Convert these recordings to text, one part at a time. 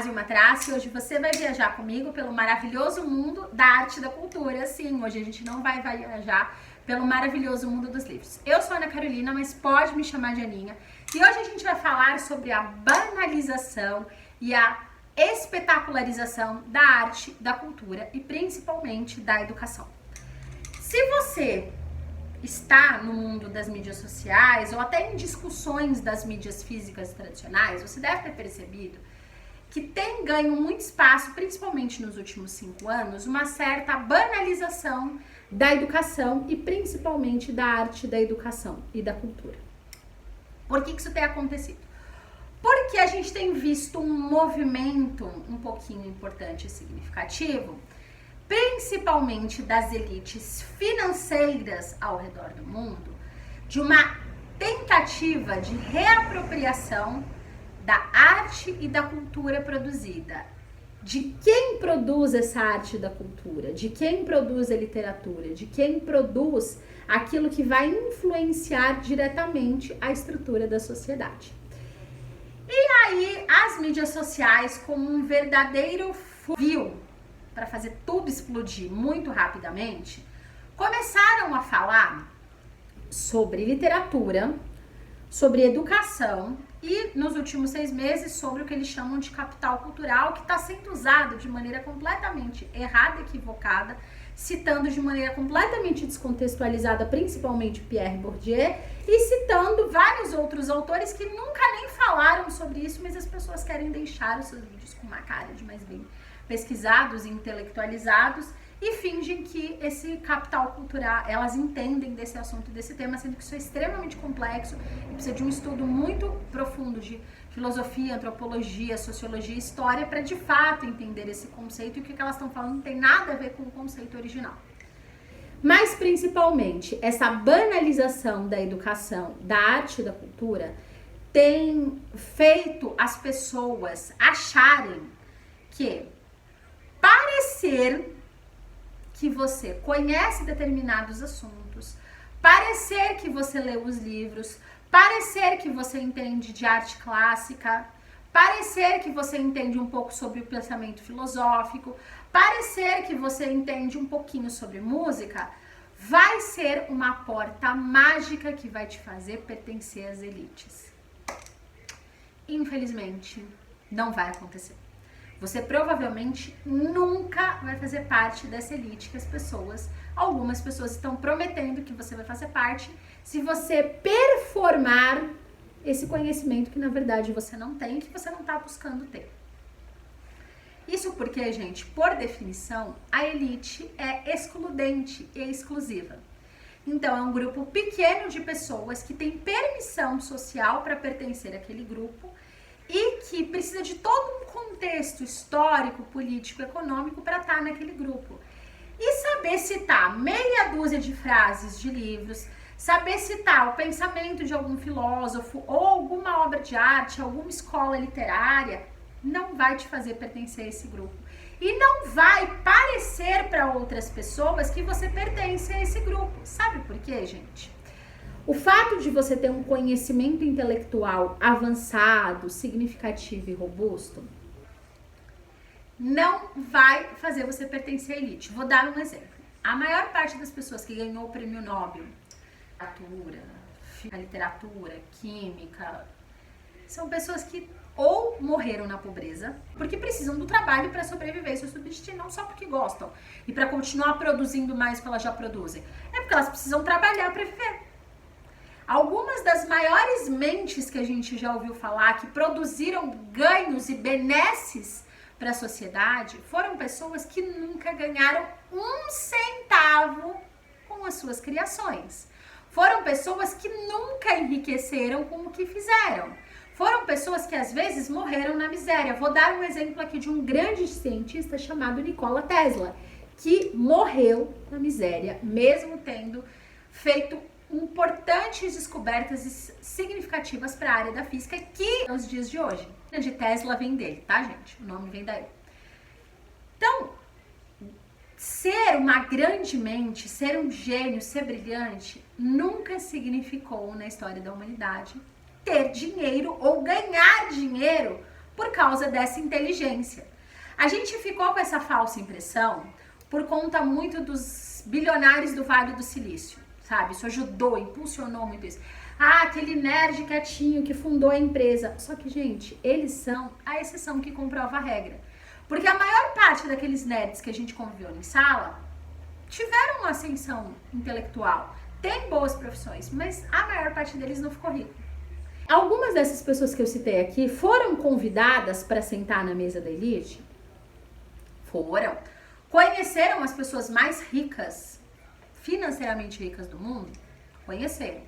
Paz e uma traça, e hoje você vai viajar comigo pelo maravilhoso mundo da arte e da cultura. Sim, hoje a gente não vai viajar pelo maravilhoso mundo dos livros. Eu sou Ana Carolina, mas pode me chamar de Aninha. E hoje a gente vai falar sobre a banalização e a espetacularização da arte, da cultura e principalmente da educação. Se você está no mundo das mídias sociais ou até em discussões das mídias físicas tradicionais, você deve ter percebido que tem ganho muito espaço, principalmente nos últimos 5 anos, uma certa banalização da educação e principalmente da arte, da educação e da cultura. Por que isso tem acontecido? Porque a gente tem visto um movimento um pouquinho importante e significativo, principalmente das elites financeiras ao redor do mundo, de uma tentativa de reapropriação da arte e da cultura produzida. De quem produz essa arte da cultura, de quem produz a literatura, de quem produz aquilo que vai influenciar diretamente a estrutura da sociedade. E aí, as mídias sociais, como um verdadeiro fuzil para fazer tudo explodir muito rapidamente, começaram a falar sobre literatura, sobre educação e, nos últimos 6 meses, sobre o que eles chamam de capital cultural, que está sendo usado de maneira completamente errada, equivocada, citando de maneira completamente descontextualizada, principalmente Pierre Bourdieu, e citando vários outros autores que nunca nem falaram sobre isso, mas as pessoas querem deixar os seus vídeos com uma cara de mais bem pesquisados e intelectualizados e fingem que esse capital cultural, elas entendem desse assunto, desse tema, sendo que isso é extremamente complexo e precisa de um estudo muito profundo de filosofia, antropologia, sociologia, história, para de fato entender esse conceito, e o que elas estão falando não tem nada a ver com o conceito original. Mas principalmente essa banalização da educação, da arte e da cultura tem feito as pessoas acharem que parecer que você conhece determinados assuntos, parecer que você leu os livros, parecer que você entende de arte clássica, parecer que você entende um pouco sobre o pensamento filosófico, parecer que você entende um pouquinho sobre música, vai ser uma porta mágica que vai te fazer pertencer às elites. Infelizmente, não vai acontecer. Você provavelmente nunca vai fazer parte dessa elite que algumas pessoas estão prometendo que você vai fazer parte, se você performar esse conhecimento que na verdade você não tem, que você não está buscando ter. Isso porque, gente, por definição, a elite é excludente e exclusiva. Então, é um grupo pequeno de pessoas que tem permissão social para pertencer àquele grupo e que precisa de todo um contexto histórico, político, econômico para estar naquele grupo. E saber citar meia dúzia de frases de livros, saber citar o pensamento de algum filósofo ou alguma obra de arte, alguma escola literária, não vai te fazer pertencer a esse grupo. E não vai parecer para outras pessoas que você pertence a esse grupo. Sabe por quê, gente? O fato de você ter um conhecimento intelectual avançado, significativo e robusto não vai fazer você pertencer à elite. Vou dar um exemplo. A maior parte das pessoas que ganhou o prêmio Nobel, literatura, química, são pessoas que ou morreram na pobreza, porque precisam do trabalho para sobreviver e se subsistir, não só porque gostam e para continuar produzindo mais do que elas já produzem, é porque elas precisam trabalhar para viver. Algumas das maiores mentes que a gente já ouviu falar, que produziram ganhos e benesses para a sociedade, foram pessoas que nunca ganharam 1 centavo com as suas criações. Foram pessoas que nunca enriqueceram com o que fizeram. Foram pessoas que às vezes morreram na miséria. Vou dar um exemplo aqui de um grande cientista chamado Nikola Tesla, que morreu na miséria, mesmo tendo feito importantes descobertas significativas para a área da física que nos dias de hoje. A de Tesla vem dele, tá, gente? O nome vem daí. Então, ser uma grande mente, ser um gênio, ser brilhante, nunca significou na história da humanidade ter dinheiro ou ganhar dinheiro por causa dessa inteligência. A gente ficou com essa falsa impressão por conta muito dos bilionários do Vale do Silício, sabe? Isso ajudou, impulsionou muito isso. Ah, aquele nerd quietinho que fundou a empresa. Só que, gente, eles são a exceção que comprova a regra. Porque a maior parte daqueles nerds que a gente conviveu em sala tiveram uma ascensão intelectual, tem boas profissões, mas a maior parte deles não ficou rico. Algumas dessas pessoas que eu citei aqui foram convidadas para sentar na mesa da elite? Foram. Conheceram as pessoas mais ricas, financeiramente ricas do mundo? Conheceram.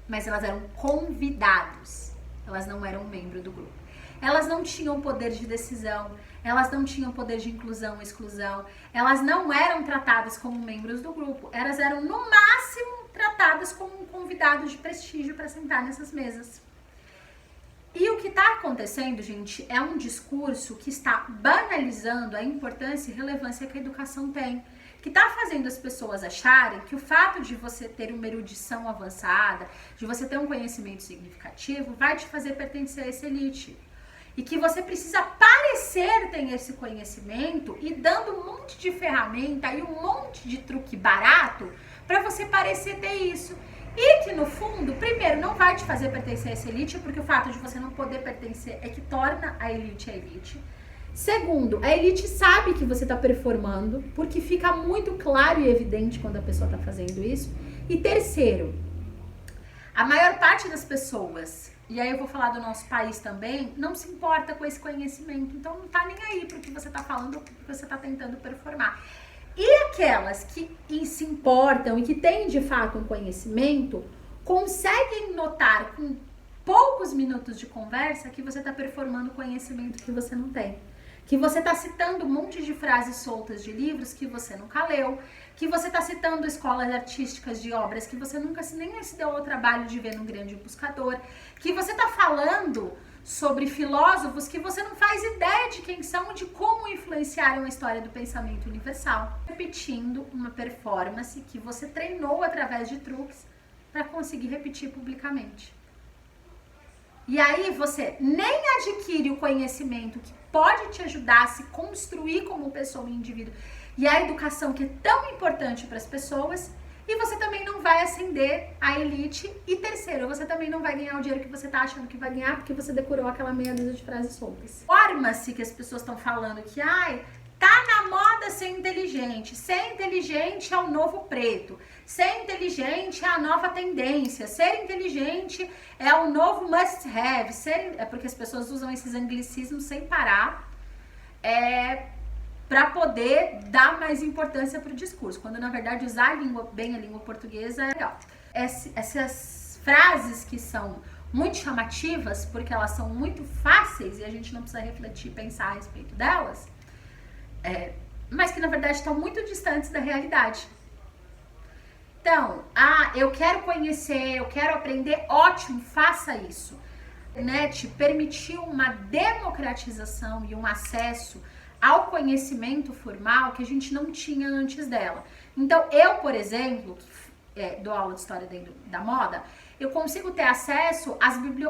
Mas elas eram convidados. Elas não eram membro do grupo. Elas não tinham poder de decisão, elas não tinham poder de inclusão ou exclusão, elas não eram tratadas como membros do grupo, elas eram no máximo tratadas como um convidado de prestígio para sentar nessas mesas. E o que está acontecendo, gente, é um discurso que está banalizando a importância e relevância que a educação tem, que está fazendo as pessoas acharem que o fato de você ter uma erudição avançada, de você ter um conhecimento significativo, vai te fazer pertencer a essa elite. E que você precisa parecer ter esse conhecimento e dando um monte de ferramenta e um monte de truque barato para você parecer ter isso. E que no fundo, primeiro, não vai te fazer pertencer a essa elite, porque o fato de você não poder pertencer é que torna a elite a elite. Segundo, a elite sabe que você está performando, porque fica muito claro e evidente quando a pessoa está fazendo isso. E terceiro, a maior parte das pessoas, e aí eu vou falar do nosso país também, não se importa com esse conhecimento. Então não tá nem aí pro que você tá falando ou pro que você tá tentando performar. E aquelas que se importam e que têm de fato um conhecimento, conseguem notar com poucos minutos de conversa que você tá performando conhecimento que você não tem. Que você tá citando um monte de frases soltas de livros que você nunca leu, que você tá citando escolas artísticas de obras que você nunca nem se deu ao trabalho de ver no Grande Buscador, que você tá falando sobre filósofos que você não faz ideia de quem são, de como influenciaram a história do pensamento universal. Repetindo uma performance que você treinou através de truques para conseguir repetir publicamente. E aí você nem adquire o conhecimento que pode te ajudar a se construir como pessoa e indivíduo, e a educação que é tão importante para as pessoas, e você também não vai ascender a elite. E terceiro, você também não vai ganhar o dinheiro que você está achando que vai ganhar, porque você decorou aquela meia dúzia de frases soltas. Forma-se que as pessoas estão falando que, tá na moda ser inteligente. Ser inteligente é o novo preto. Ser inteligente é a nova tendência. Ser inteligente é o novo must have. É porque as pessoas usam esses anglicismos sem parar. Para poder dar mais importância para o discurso, quando na verdade usar bem a língua portuguesa é legal. Essas frases que são muito chamativas, porque elas são muito fáceis e a gente não precisa refletir, pensar a respeito delas, mas que na verdade estão muito distantes da realidade. Então, eu quero conhecer, eu quero aprender, ótimo, faça isso. A internet permitiu uma democratização e um acesso ao conhecimento formal que a gente não tinha antes dela. Então, eu, por exemplo, dou aula de história da moda, eu consigo ter acesso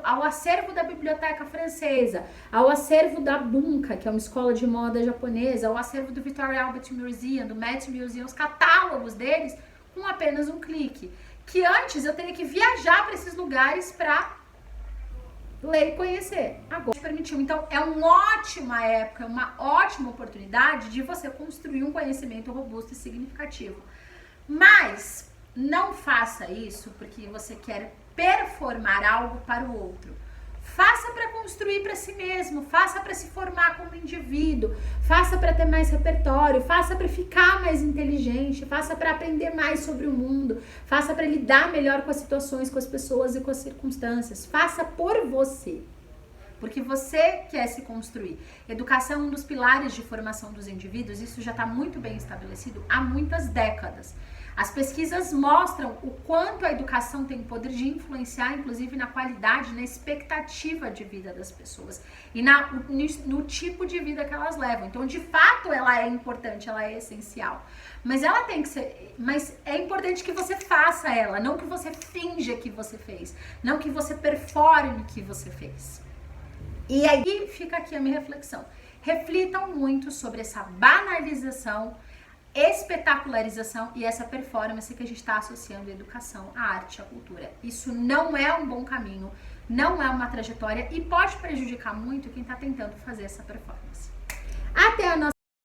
ao acervo da Biblioteca Francesa, ao acervo da Bunka, que é uma escola de moda japonesa, ao acervo do Victoria Albert Museum, do Met Museum, os catálogos deles, com apenas um clique. Que antes eu teria que viajar para esses lugares para ler e conhecer. Agora permitiu. Então, é uma ótima época, uma ótima oportunidade de você construir um conhecimento robusto e significativo. Mas não faça isso porque você quer performar algo para o outro. Faça para construir para si mesmo, faça para se formar como indivíduo, faça para ter mais repertório, faça para ficar mais inteligente, faça para aprender mais sobre o mundo, faça para lidar melhor com as situações, com as pessoas e com as circunstâncias. Faça por você, porque você quer se construir. Educação é um dos pilares de formação dos indivíduos, isso já está muito bem estabelecido há muitas décadas. As pesquisas mostram o quanto a educação tem o poder de influenciar, inclusive, na qualidade, na expectativa de vida das pessoas e no tipo de vida que elas levam. Então, de fato, ela é importante, ela é essencial. Mas ela tem que ser. Mas é importante que você faça ela, não que você finja que você fez, não que você performe que você fez. E aí fica aqui a minha reflexão. Reflitam muito sobre essa banalização, espetacularização e essa performance que a gente está associando a educação, a arte, a cultura. Isso não é um bom caminho, não é uma trajetória e pode prejudicar muito quem está tentando fazer essa performance. Até a nossa